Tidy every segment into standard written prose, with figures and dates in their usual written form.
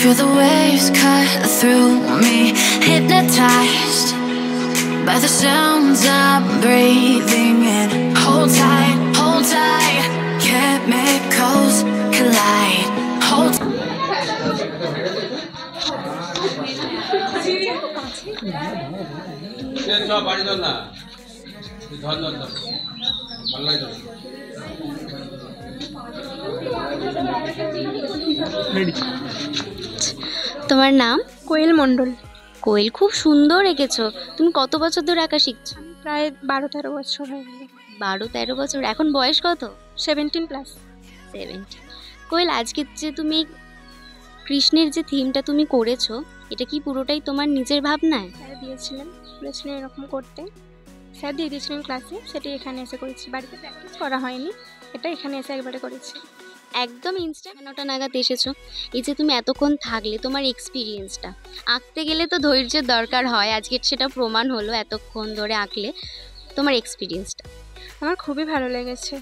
Feel the waves cut through me, hypnotized by the sounds I'm breathing in. Hold tight, chemicals collide. Hold তোমার নাম? কোয়েল মণ্ডল। কোয়েল, খুব সুন্দর এঁকেছো। তুমি কত বছর ধরে আঁকা শিখছো? প্রায় 12-13 বছর হয়ে গেল। 12-13 বছর। এখন বয়স কত? 17+। 17। কোয়েল, আজকে যে তুমি কৃষ্ণের যে থিমটা তুমি করেছো, এটা কি পুরোটাই তোমার নিজের ভাবনায়? স্যার দিয়েছিলেন, বলেছিলেন এরকম করতে, স্যার দিয়ে দিয়েছিলেন ক্লাসে, সেটাই এখানে এসে করেছি। বাড়িতে প্র্যাকটিস করা হয়নি, এটা এখানে এসে একবারে করেছি। একদম ইনস্ট্যান্ট 9টা নাগাদ এসেছো। এই যে তুমি এতক্ষণ থাকলে, তোমার এক্সপিরিয়েন্সটা, আঁকতে গেলে তো ধৈর্যের দরকার হয়, আজকে সেটা প্রমাণ হলো এতক্ষণ ধরে আঁকলে। তোমার এক্সপিরিয়েন্সটা? আমার খুবই ভালো লেগেছে।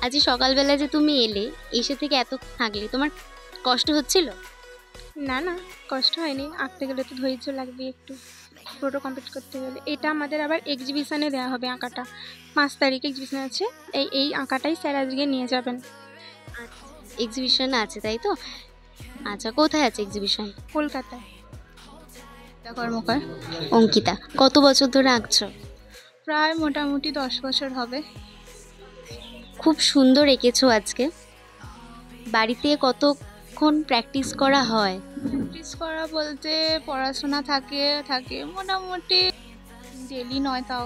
আজ সকালবেলা যে তুমি এলে, এসে থেকে এত থাকলে, তোমার কষ্ট হচ্ছিল? না না, কষ্ট হয়নি। আঁকতে গেলে তো ধৈর্য লাগবে একটু, পুরোটা কমপ্লিট করতে গেলে। এটা আমাদের আবার এক্সিবিশনে দেওয়া হবে আঁকাটা। 5 তারিখে এক্সিবিশন আছে, এই আঁকাটাই স্যার আজকে নিয়ে যাবেন। এক্সিবিশন আছে তাই তো? আচ্ছা, কোথায় আছে এক্সিবিশন? কলকাতায়। কর্মকার। অঙ্কিতা, কত বছর ধরে আঁকছো? প্রায় মোটামুটি 10 বছর হবে। খুব সুন্দর এঁকেছো আজকে। বাড়িতে কতক্ষণ প্র্যাকটিস করা হয়? প্র্যাকটিস করা বলতে পড়াশোনা থাকে মোটামুটি ডেলি নয়, তাও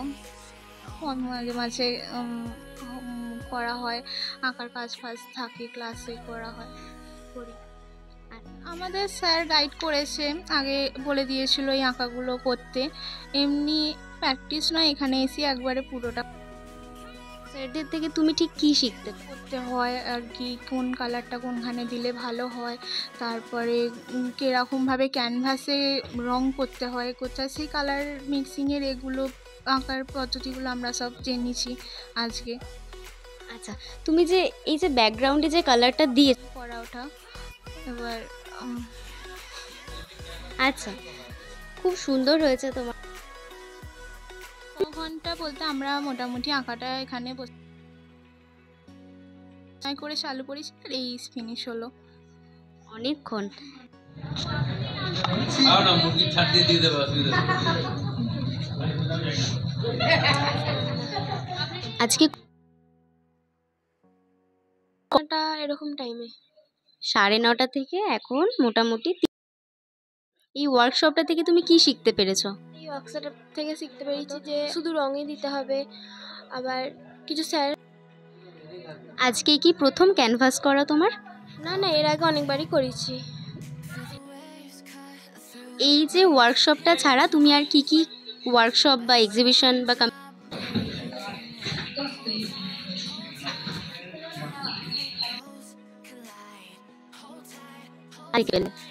মাঝে মাঝে করা হয়। আঁকার কাজ থাকে, ক্লাসে করি। আমাদের স্যার গাইড করেছে, আগে বলে দিয়েছিল এই আঁকাগুলো করতে। এমনি প্র্যাকটিস নয়, এখানে এসে একবারে পুরোটা। স্যারদের থেকে তুমি ঠিক কী শিখতে করতে হয় আর কি, কোন কালারটা কোনখানে দিলে ভালো হয়, তারপরে কীরকমভাবে ক্যানভাসে রং করতে হয়, কোথায় সেই কালার মিক্সিংয়ের এগুলো আঁকার পদ্ধতিগুলো আমরা সব জেনেছি আজকে। আচ্ছা, তুমি যে এই যে ব্যাকগ্রাউন্ডে যে কালারটা দিয়ে করা ওঠা এবার আচ্ছা, খুব সুন্দর হয়েছে তোমার। ঘন্টা বলতে আমরা মোটামুটি আঁকাটা এখানে বসে করে চালু করেছি, আর এই ফিনিশ হলো অনেকক্ষণ। আজকে কটা এরকম টাইমে 9:30 থেকে এখন মোটামুটি। এই ওয়ার্কশপটা থেকে তুমি কি শিখতে পেরেছো? এই ওয়ার্কশপ থেকে শিখতে পেরেছি যে শুধু রঙই দিতে হবে। আবার কিছু স্যার, আজকে কি প্রথম ক্যানভাস করা তোমার? না এর আগে অনেকবারই করেছি। এই যে ওয়ার্কশপটা ছাড়া তুমি আর কি কি ওয়ার্কশপ বা এক্সিবিশন বা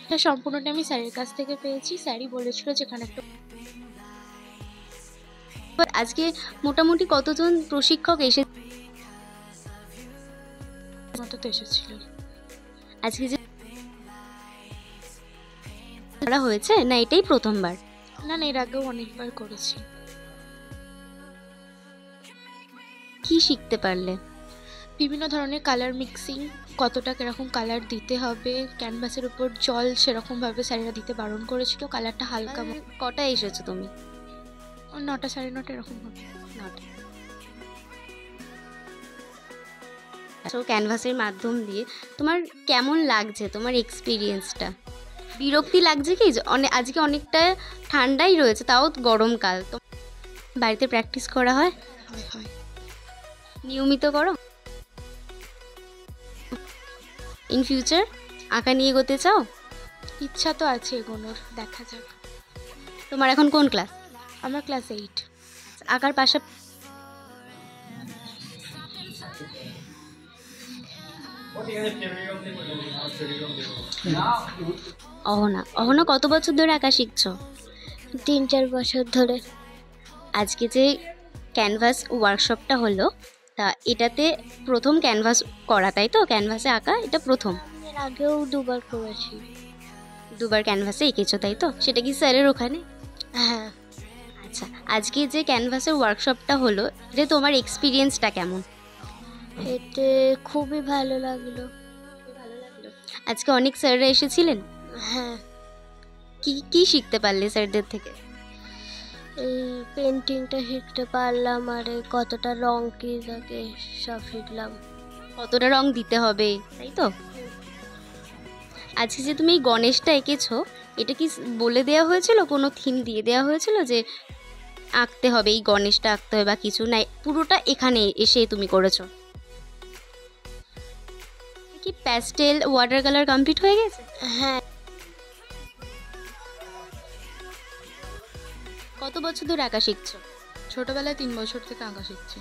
এটা সম্পূর্ণটা আমি স্যারের কাছ থেকে পেয়েছি। স্যারই বলেছিল যেখানে একটা। আজকে মোটামুটি কতজন প্রশিক্ষক মতো তো এসেছিল। আজকে যে করা হয়েছে না, এটাই প্রথমবার? না এর আগেও অনেকবার করেছি। কি শিখতে পারলে? বিভিন্ন ধরনের কালার মিক্সিং, কতটা কিরকম কালার দিতে হবে, ক্যানভাসের উপর জল সেরকমভাবে স্যারেরা দিতে বারণ করেছিল। কালারটা হালকা। কটায় এসেছো তুমি? 9টা 9:30 এরকম হবে। 9টা। ক্যানভাসের মাধ্যম দিয়ে তোমার কেমন লাগছে? তোমার এক্সপিরিয়েন্সটা? বিরক্তি লাগছে কি? আজকে অনেকটা ঠান্ডাই রয়েছে, তাও গরমকাল। তো বাড়িতে প্র্যাকটিস করা হয়? হয়। নিয়মিত করো? ইন ফিউচার আঁকা নিয়ে এগোতে চাও? ইচ্ছা তো আছে এগোনোর, দেখা যাক। তোমার এখন কোন ক্লাস? আমার ক্লাস 8। আঁকার পাশাপাশি অহনা কত বছর ধরে আঁকা শিখছো? 3-4 বছর ধরে। আজকে যে ক্যানভাস ওয়ার্কশপটা হলো, তা এটাতে প্রথম ক্যানভাস করা, তাই তো? ক্যানভাসে আঁকা এটা প্রথম? এর আগেও দুবার করেছি। দুবার ক্যানভাসে এঁকেছো তাই তো? সেটা কি স্যারের ওখানে? হ্যাঁ, আচ্ছা, আজকে যে ক্যানভাসের ওয়ার্কশপটা হলো, এটা তোমার এক্সপিরিয়েন্সটা কেমন? এতে খুবই ভালো লাগলো। আজকে অনেক স্যাররা এসেছিলেন? হ্যাঁ, কি কি শিখতে পারলে স্যারদের থেকে? এই পেন্টিংটা শিখতে পারলাম, আর এই কতটা রং কি থাকে সব শিখলাম। কতটা রং দিতে হবে তাই তো? আজকে যে তুমি এই গণেশটা এঁকেছো, এটা কি বলে দেওয়া হয়েছিল, কোনো থিম দিয়ে দেওয়া হয়েছিল যে আঁকতে হবে, এই গণেশটা আঁকতে হবে বা কিছু? না পুরোটা এখানে এসে তুমি করেছো? কি প্যাস্টেল ওয়াটার কালার কমপ্লিট হয়ে গেছে? হ্যাঁ, কত বছর ধরে আঁকা শিখছো? ছোটোবেলায় 3 বছর থেকে আঁকা শিখছি।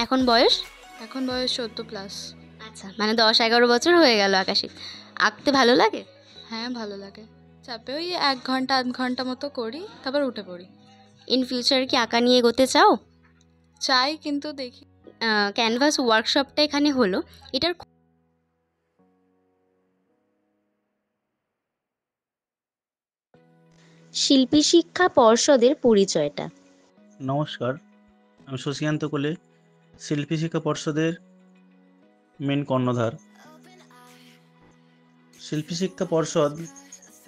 এখন বয়স? এখন বয়স 14+। আচ্ছা, মানে 10-11 বছর হয়ে গেল আঁকা শিখ। আঁকতে ভালো লাগে? হ্যাঁ, ভালো লাগে। চাপে ওই 1 ঘন্টা 1 ঘন্টা মতো করি, তারপর উঠে পড়ি। ইন ফিউচার কি আঁকা নিয়ে এগোতে চাও? চাই, কিন্তু দেখি। ক্যানভাস ওয়ার্কশপটা এখানে হলো, এটার শিল্পী শিক্ষা পর্ষদের পরিচয়টা। নমস্কার, আমি শশীকান্ত কোলে, শিল্পী শিক্ষা পর্ষদের মেন কর্ণধার। শিল্পী শিক্ষা পর্ষদ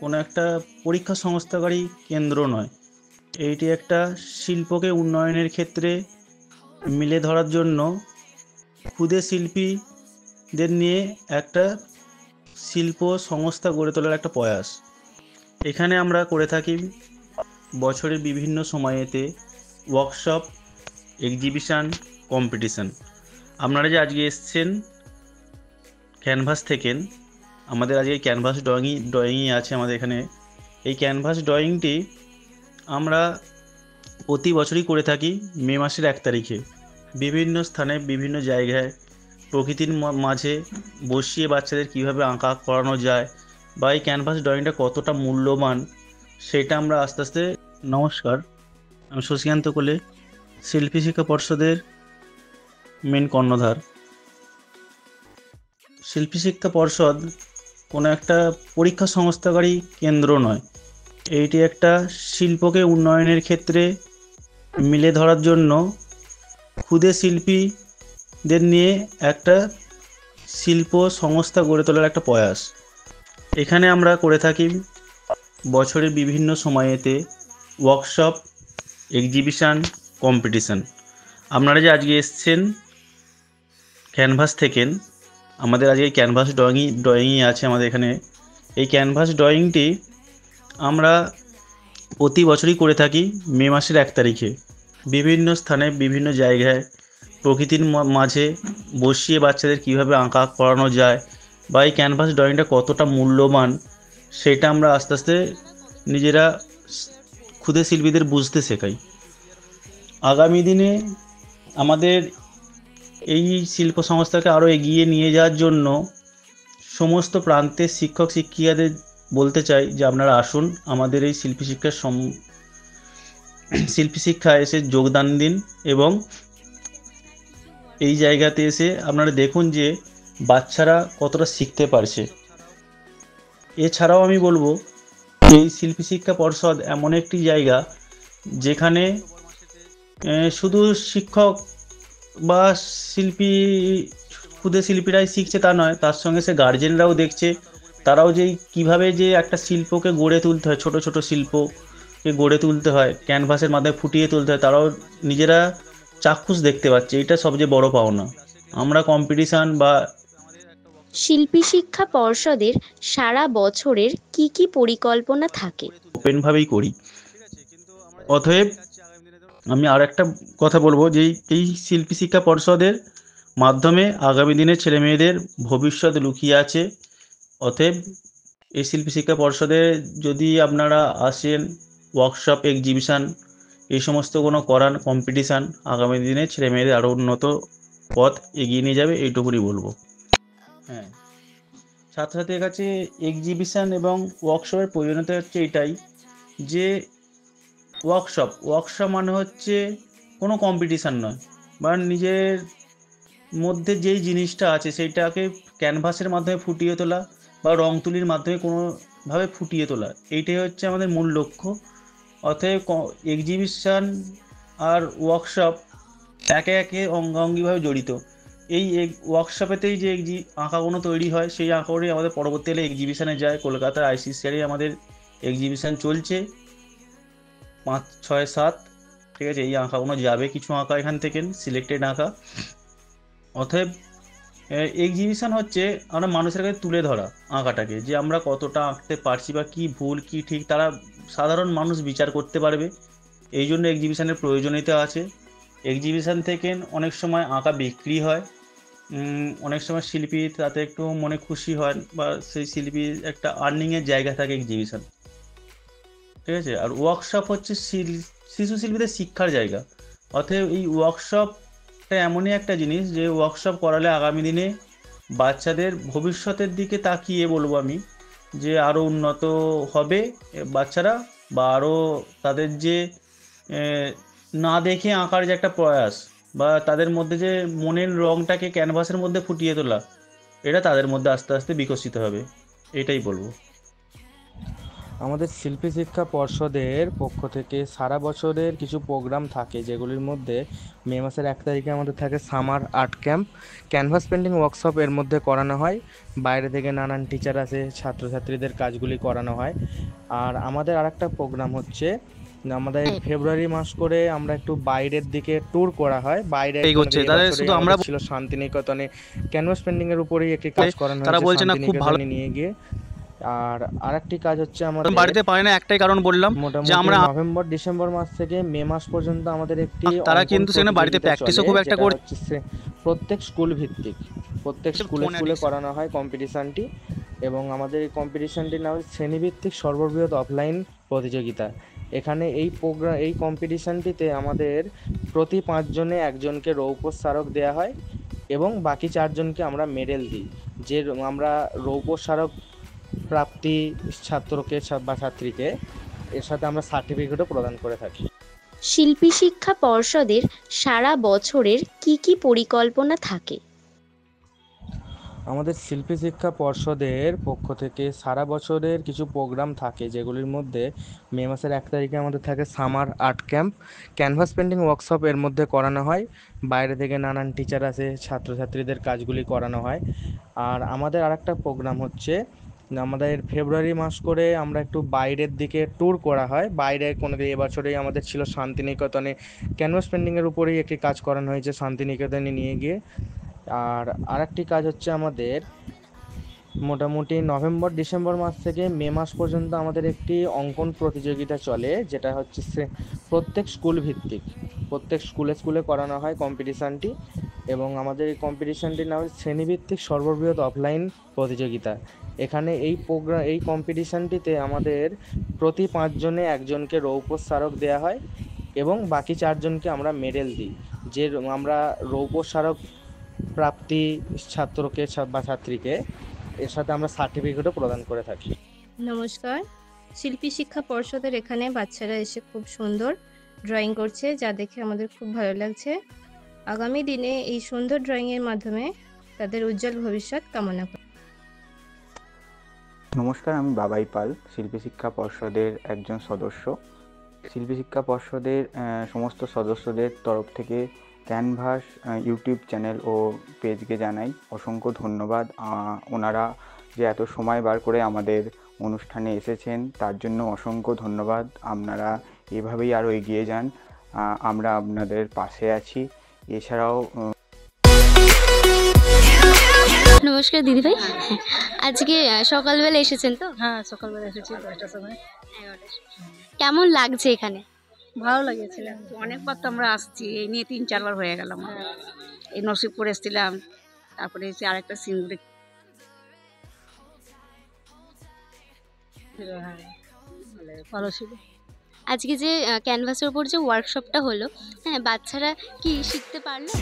কোনো একটা পরীক্ষা সংস্থাকারী কেন্দ্র নয়। এইটি একটা শিল্পকে উন্নয়নের ক্ষেত্রে মিলে ধরার জন্য ক্ষুদে শিল্পীদের নিয়ে একটা শিল্প সংস্থা গড়ে তোলার একটা প্রয়াস। এখানে আমরা করে থাকি বছরের বিভিন্ন সময়েতে ওয়ার্কশপ, এক্সিবিশান, কম্পিটিশান। আপনারা যে আজকে এসছেন ক্যানভাস থেকেন, আমাদের আজকে ক্যানভাস ড্রয়িংই আছে আমাদের এখানে। এই ক্যানভাস ড্রয়িংটি আমরা প্রতি বছরই করে থাকি মে মাসের 1 তারিখে। বিভিন্ন স্থানে বিভিন্ন জায়গায় প্রকৃতির মাঝে বসিয়ে বাচ্চাদের কীভাবে আঁকা করানো যায় বা এই ক্যানভাস ড্রয়িংটা কতটা মূল্যবান সেটা আমরা আস্তে আস্তে। নমস্কার, আমি শশীকান্ত কোলে, শিল্পী শিক্ষা পর্ষদের মেন কর্ণধার। শিল্পী শিক্ষা পর্ষদ কোনো একটা পরীক্ষা সংস্থাকারী কেন্দ্র নয়। এইটি একটা শিল্পকে উন্নয়নের ক্ষেত্রে মিলে ধরার জন্য ক্ষুদে শিল্পীদের নিয়ে একটা শিল্প সংস্থা গড়ে তোলার একটা প্রয়াস। এখানে আমরা করে থাকি বছরের বিভিন্ন সময়েতে ওয়ার্কশপ, এক্সিবিশান, কম্পিটিশান। আপনারা যে আজকে এসছেন ক্যানভাস থেকেন, আমাদের আজকে ক্যানভাস ড্রয়িংই আছে আমাদের এখানে। এই ক্যানভাস ড্রয়িংটি আমরা প্রতি বছরই করে থাকি মে মাসের 1 তারিখে। বিভিন্ন স্থানে বিভিন্ন জায়গায় প্রকৃতির মাঝে বসিয়ে বাচ্চাদের কীভাবে আঁকা করানো যায় বা এই ক্যানভাস ড্রয়িংটা কতটা মূল্যবান সেটা আমরা আস্তে আস্তে নিজেরা ক্ষুদে শিল্পীদের বুঝতে শেখাই। আগামী দিনে আমাদের এই শিল্প সংস্থাকে আরও এগিয়ে নিয়ে যাওয়ার জন্য সমস্ত প্রান্তের শিক্ষক শিক্ষিকাদের বলতে চাই যে আপনারা আসুন আমাদের এই শিল্পী শিক্ষায় এসে যোগদান দিন এবং এই জায়গাতে এসে আপনারা দেখুন যে বাচ্চারা কতটা শিখতে পারছে। এছাড়াও আমি বলবো এই শিল্পী শিক্ষা পর্ষদ এমন একটি জায়গা যেখানে শুধু শিক্ষক বা ক্ষুদে শিল্পীরাই শিখছে তা নয়, তার সঙ্গে সে গার্জেনরাও দেখছে। তারাও যে কীভাবে যে একটা শিল্পকে গড়ে তুলতে হয়, ছোট ছোট শিল্পকে গড়ে তুলতে হয়, ক্যানভাসের মাধ্যমে ফুটিয়ে তুলতে হয়, তারাও নিজেরা চাক্ষুষ দেখতে পাচ্ছে। এটা সবচেয়ে বড় পাওনা। আমরা কম্পিটিশান বা শিল্পী শিক্ষা পর্ষদের সারা বছরের কি কি পরিকল্পনা থাকে? ওপেনভাবেই করি। অতএব আমি আর একটা কথা বলবো যে এই শিল্পী শিক্ষা পর্ষদের মাধ্যমে আগামী দিনে ছেলে মেয়েদের ভবিষ্যৎ লুকিয়ে আছে। অতএব এই শিল্পী শিক্ষা পর্ষদে যদি আপনারা আসেন, ওয়ার্কশপ, এক্সিবিশান এই সমস্ত কোনো করান, কম্পিটিশান, আগামী দিনে ছেলে মেয়েদের আরও উন্নত পথ এগিয়ে নিয়ে যাবে, এইটুকুনি বলবো। হ্যাঁ, ছাত্রছাত্রীর কাছে এক্সিবিশান এবং ওয়ার্কশপের প্রয়োজনীয়তা হচ্ছে এটাই যে ওয়ার্কশপ মানে হচ্ছে কোনো কম্পিটিশান নয়, বা নিজের মধ্যে যেই জিনিসটা আছে সেইটাকে ক্যানভাসের মাধ্যমে ফুটিয়ে তোলা বা রং তুলির মাধ্যমে কোনোভাবে ফুটিয়ে তোলা, এইটাই হচ্ছে আমাদের মূল লক্ষ্য। অতএব এক্সিবিশন আর ওয়ার্কশপ একে একে অঙ্গাঙ্গিভাবে জড়িত। এই ওয়ার্কশপেতেই যে আঁকাগুলো তৈরি হয়, সেই আঁকাগুলি আমাদের পরবর্তীকালে এক্সিবিশনে যায়। কলকাতার আইসিসিআরে আমাদের এক্সিবিশন চলছে 5, 6, 7, ঠিক আছে। এই আঁকাগুলো যাবে, কিছু আঁকা এখান থেকে সিলেক্টেড আঁকা। অতএব এক্সিবিশন হচ্ছে আমরা মানুষের কাছে তুলে ধরা আঁকাটাকে, যে আমরা কতটা আঁকতে পারছি বা কী ভুল কী ঠিক তারা সাধারণ মানুষ বিচার করতে পারবে। এই জন্য এক্সিবিশনের প্রয়োজনীয়তা আছে। এক্সিবিশন থেকে অনেক সময় আঁকা বিক্রি হয়, অনেক সময় শিল্পী তাতে একটু মনে খুশি হয়, বা সেই শিল্পীর একটা আর্নিংয়ের জায়গা থাকে এক্সিবিশন, ঠিক আছে। আর ওয়ার্কশপ হচ্ছে শিশু শিল্পীদের শিক্ষার জায়গা। অতএব এই ওয়ার্কশপটা এমনই একটা জিনিস যে ওয়ার্কশপ করালে আগামী দিনে বাচ্চাদের ভবিষ্যতের দিকে তাকিয়ে বলবো আমি যে আরও উন্নত হবে বাচ্চারা, বা আরও তাদের যে না দেখে আঁকার যে একটা প্রয়াস, বা তাদের মধ্যে যে মনের রঙটাকে ক্যানভাসের মধ্যে ফুটিয়ে তোলা, এটা তাদের মধ্যে আস্তে আস্তে বিকশিত হবে, এটাই বলবো। আমাদের শিল্পী শিক্ষা পর্ষদের পক্ষ থেকে সারা বছরের কিছু প্রোগ্রাম থাকে, যেগুলির মধ্যে মে মাসের 1 তারিখে আমাদের থাকে summer art camp, canvas painting workshop এর মধ্যে করানো হয়। বাইরে থেকে নানান টিচার আসে, ছাত্রছাত্রীদের কাজগুলি করানো হয়। আর আমাদের আরেকটা প্রোগ্রাম হচ্ছে আমাদের ফেব্রুয়ারি মাস করে আমরা একটু বাইরের দিকে ট্যুর করা হয়। বাইরে শুধু আমরা ছিল শান্তিনিকেতনে ক্যানভাস পেন্টিং এর উপরেই একটি কাজ করানো হয়, তারা বলছে না খুব ভালো নিয়ে গিয়ে। আর আরেকটি কাজ হচ্ছে আমাদের বাড়িতে পারে না, একটাই কারণ বললাম যে আমরা নভেম্বর ডিসেম্বর মাস থেকে মে মাস পর্যন্ত আমাদের একটি তারা কিন্তু সেখানে বাড়িতে প্র্যাকটিসও খুব একটা করছে। প্রত্যেক স্কুল ভিত্তিক প্রত্যেক স্কুলে করানো হয় কম্পিটিশনটি, এবং আমাদের এই কম্পিটিশনটির নাম হচ্ছে শ্রেণীভিত্তিক সর্ববৃহৎ অফলাইন প্রতিযোগিতা। এখানে এই কম্পিটিশনটিতে আমাদের প্রতি 5 জনে একজনকে রৌপ্য স্মারক দেওয়া হয়, এবং বাকি 4 জনকে আমরা মেডেল দিই। যে আমরা রৌপ্য স্মারক প্রাপ্তি ছাত্রকে বা ছাত্রীকে এর সাথে আমরা সার্টিফিকেটও প্রদান করে থাকি। শিল্পী শিক্ষা পর্ষদের সারা বছরের কি কি পরিকল্পনা থাকে? আমাদের শিল্পী শিক্ষা পর্ষদের পক্ষ থেকে সারা বছরের কিছু প্রোগ্রাম থাকে, যেগুলির মধ্যে মে মাসের 1 তারিখে আমাদের থাকে summer art camp, canvas painting workshop এর মধ্যে করানো হয়। বাইরে থেকে নানান টিচার আসে, ছাত্রছাত্রীদের কাজগুলি করানো হয়। আর আমাদের আরেকটা প্রোগ্রাম হচ্ছে আমাদের ফেব্রুয়ারি মাস করে আমরা একটু বাইরের দিকে ট্যুর করা হয়। বাইরে কোনো এবছরেই আমাদের ছিল শান্তিনিকেতনে ক্যানভাস পেন্টিংয়ের উপরেই একটি কাজ করানো হয়েছে, শান্তিনিকেতনে নিয়ে গিয়ে। আর আরেকটি কাজ হচ্ছে আমাদের মোটামুটি নভেম্বর ডিসেম্বর মাস থেকে মে মাস পর্যন্ত আমাদের একটি অঙ্কন প্রতিযোগিতা চলে, যেটা হচ্ছে প্রত্যেক স্কুল ভিত্তিক প্রত্যেক স্কুলে করানো হয় কম্পিটিশানটি, এবং আমাদের এই কম্পিটিশানটির নাম হচ্ছে শ্রেণীভিত্তিক সর্ববৃহৎ অফলাইন প্রতিযোগিতা। এখানে এই কম্পিটিশানটিতে আমাদের প্রতি 5 জনে একজনকে রৌপ্য স্মারক দেওয়া হয়, এবং বাকি 4 জনকে আমরা মেডেল দিই। যে আমরা রৌপ্য স্মারক প্রাপ্তি ছাত্রকে বা ছাত্রীকে এর সাথে আমরা সার্টিফিকেটও প্রদান করে থাকি। নমস্কার, শিল্পী শিক্ষা পর্ষদের এখানে বাচ্চারা এসে খুব সুন্দর ড্রয়িং করছে, যা দেখে আমাদের খুব ভালো লাগছে। আগামী দিনে এই সুন্দর ড্রয়িংয়ের মাধ্যমে তাদের উজ্জ্বল ভবিষ্যৎ কামনা করি। নমস্কার, আমি বাবাই পাল, শিল্পী শিক্ষা পর্ষদের একজন সদস্য। শিল্পী শিক্ষা পর্ষদের সমস্ত সদস্যদের তরফ থেকে ক্যানভাস ইউটিউব চ্যানেল ও পেজকে জানাই অসংখ্য ধন্যবাদ। ওনারা যে এত সময় বার করে আমাদের অনুষ্ঠানে এসেছেন তার জন্য অসংখ্য ধন্যবাদ। আপনারা এভাবেই আরও এগিয়ে যান, আমরা আপনাদের পাশে আছি। এছাড়াও নমস্কার দিদিভাই, আজকে সকালবেলা এসেছেন তো? হ্যাঁ, সকালবেলা এসেছি 10টার সময়। কেমন লাগছে এখানে? ভালো লাগেছিল, অনেকবার তো আমরা আসছি, এই নিয়ে 3-4 বার হয়ে গেলাম। এই নসিবপুর এসেছিলাম, তারপরে এসে আরেকটা সিঙ্গুরে। ভালো ছিল। আজকে যে ক্যানভাসের উপর যে ওয়ার্কশপটা হলো, হ্যাঁ, বাচ্চারা কি শিখতে পারলো?